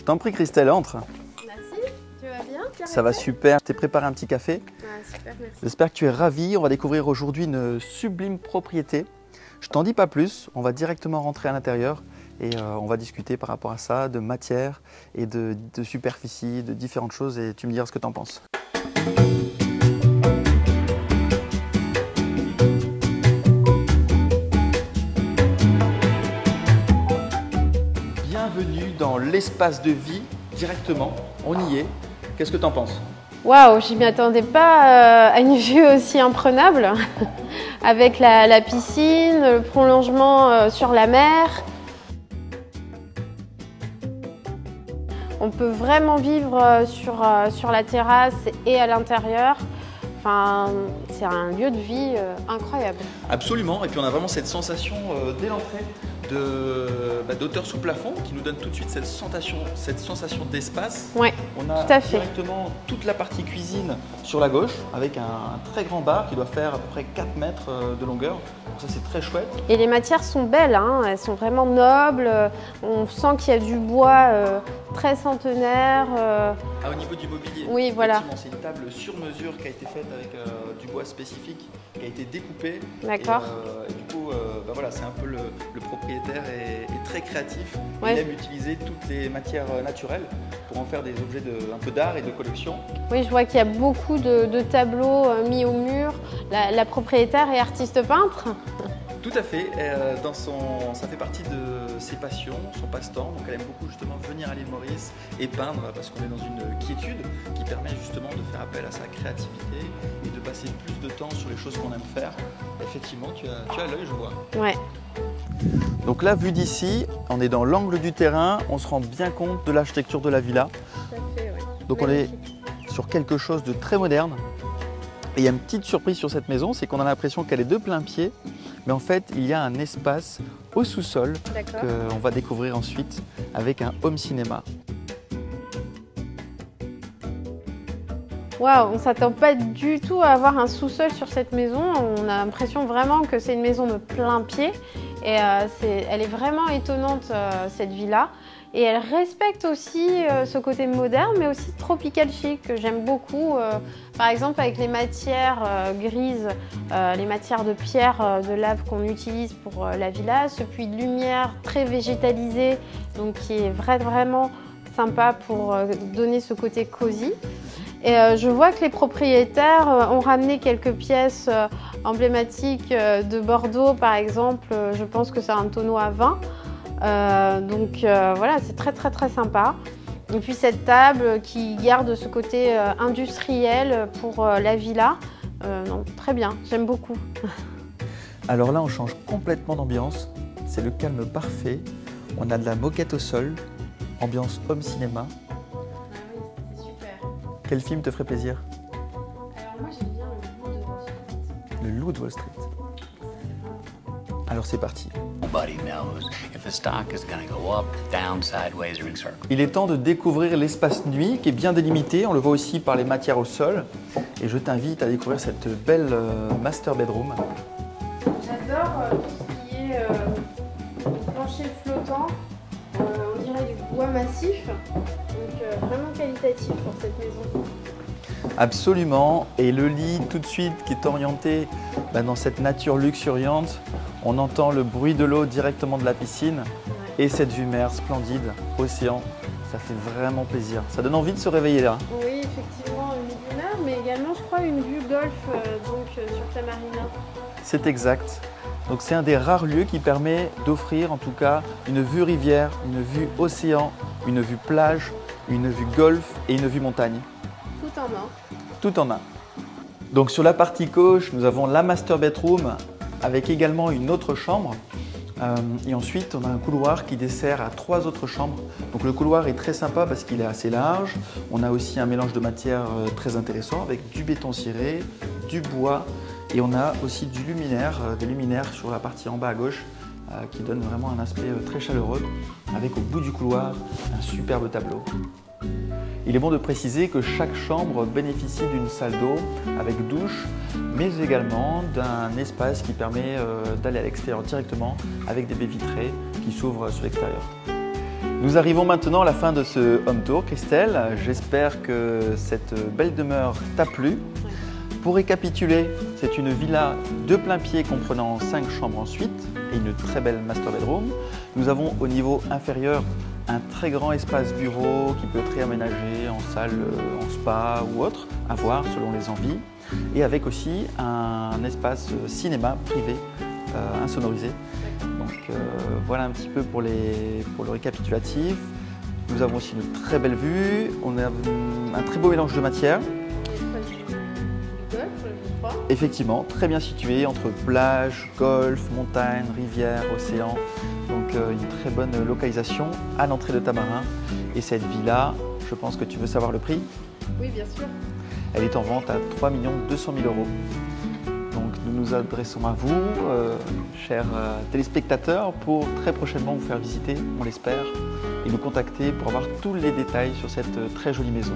Je t'en prie Christelle, entre. Merci, tu vas bien? Ça va super, je t'ai préparé un petit café. Super, merci. J'espère que tu es ravie. On va découvrir aujourd'hui une sublime propriété. Je t'en dis pas plus, on va directement rentrer à l'intérieur et on va discuter par rapport à ça, de matière et de superficie, de différentes choses et tu me diras ce que tu en penses. Bienvenue dans l'espace de vie, directement, on y est. Qu'est-ce que tu en penses? Waouh, je m'y attendais pas à une vue aussi imprenable, avec la piscine, le prolongement sur la mer. On peut vraiment vivre sur la terrasse et à l'intérieur. Enfin, c'est un lieu de vie incroyable. Absolument, et puis on a vraiment cette sensation dès l'entrée d'auteur sous plafond qui nous donne tout de suite cette sensation d'espace. Oui, on a tout à fait. Directement toute la partie cuisine sur la gauche avec un très grand bar qui doit faire à peu près 4 mètres de longueur. Donc ça c'est très chouette. Et les matières sont belles, hein. Elles sont vraiment nobles. On sent qu'il y a du bois très centenaire. Au niveau du mobilier, oui, voilà. C'est une table sur mesure qui a été faite avec du bois spécifique, qui a été découpé. D'accord. Et du coup, voilà, c'est un peu le propriétaire est très créatif. Ouais. Il aime utiliser toutes les matières naturelles pour en faire des objets un peu d'art et de collection. Oui, je vois qu'il y a beaucoup de tableaux mis au mur. La propriétaire est artiste peintre. Tout à fait. Ça fait partie de ses passions, son passe-temps. Donc elle aime beaucoup justement venir à l'île Maurice et peindre parce qu'on est dans une quiétude qui permet justement de faire appel à sa créativité et de passer plus de temps sur les choses qu'on aime faire. Effectivement, tu as l'œil, je vois. Ouais. Donc là, vu d'ici, on est dans l'angle du terrain. On se rend bien compte de l'architecture de la villa. Tout à fait, ouais. Donc magnifique. On est sur quelque chose de très moderne. Et il y a une petite surprise sur cette maison, c'est qu'on a l'impression qu'elle est de plein pied. Mais en fait, il y a un espace au sous-sol qu'on va découvrir ensuite avec un home cinéma. Waouh, on ne s'attend pas du tout à avoir un sous-sol sur cette maison. On a l'impression vraiment que c'est une maison de plein pied. Et elle est vraiment étonnante, cette villa. Et elle respecte aussi ce côté moderne, mais aussi tropical chic, que j'aime beaucoup. Par exemple, avec les matières grises, les matières de pierre, de lave qu'on utilise pour la villa, ce puits de lumière très végétalisé, donc qui est vraiment sympa pour donner ce côté cosy. Et je vois que les propriétaires ont ramené quelques pièces emblématiques de Bordeaux, par exemple. Je pense que c'est un tonneau à vin. Donc voilà, c'est très sympa. Et puis cette table qui garde ce côté industriel pour la villa. Donc, très bien, j'aime beaucoup. Alors là, on change complètement d'ambiance. C'est le calme parfait. On a de la moquette au sol, ambiance home cinéma. Ah oui, c'est super. Quel film te ferait plaisir? Alors moi j'aime bien Le Loup de Wall Street. Alors c'est parti. Il est temps de découvrir l'espace nuit qui est bien délimité. On le voit aussi par les matières au sol. Et je t'invite à découvrir cette belle master bedroom. J'adore tout ce qui est plancher flottant. On dirait du bois massif. Donc vraiment qualitatif pour cette maison. Absolument. Et le lit tout de suite qui est orienté dans cette nature luxuriante. On entend le bruit de l'eau directement de la piscine. Ouais. Et cette vue mer splendide, océan, ça fait vraiment plaisir. Ça donne envie de se réveiller là. Oui, effectivement, une vue du mer, mais également, je crois, une vue golf sur Tamarina. C'est exact. Donc c'est un des rares lieux qui permet d'offrir en tout cas une vue rivière, une vue océan, une vue plage, une vue golf et une vue montagne. Tout en un. Tout en un. Donc sur la partie gauche, nous avons la master bedroom avec également une autre chambre. Et ensuite, on a un couloir qui dessert à 3 autres chambres. Donc le couloir est très sympa parce qu'il est assez large. On a aussi un mélange de matières très intéressant avec du béton ciré, du bois et on a aussi du luminaire, des luminaires sur la partie en bas à gauche qui donnent vraiment un aspect très chaleureux avec au bout du couloir un superbe tableau. Il est bon de préciser que chaque chambre bénéficie d'une salle d'eau avec douche, mais également d'un espace qui permet d'aller à l'extérieur directement avec des baies vitrées qui s'ouvrent sur l'extérieur. Nous arrivons maintenant à la fin de ce home tour, Christelle. J'espère que cette belle demeure t'a plu. Pour récapituler, c'est une villa de plein pied comprenant 5 chambres en suite et une très belle master bedroom. Nous avons au niveau inférieur un très grand espace bureau qui peut être réaménagé en salle, en spa ou autre, à voir selon les envies. Et avec aussi un espace cinéma privé insonorisé. Donc voilà un petit peu pour le récapitulatif. Nous avons aussi une très belle vue, on a un très beau mélange de matières. Effectivement, très bien situé entre plage, golf, montagne, rivière, océan. Donc une très bonne localisation à l'entrée de Tamarin. Et cette villa, je pense que tu veux savoir le prix? Oui, bien sûr. Elle est en vente à 3 200 000 €. Donc nous nous adressons à vous, chers téléspectateurs, pour très prochainement vous faire visiter, on l'espère, et nous contacter pour avoir tous les détails sur cette très jolie maison.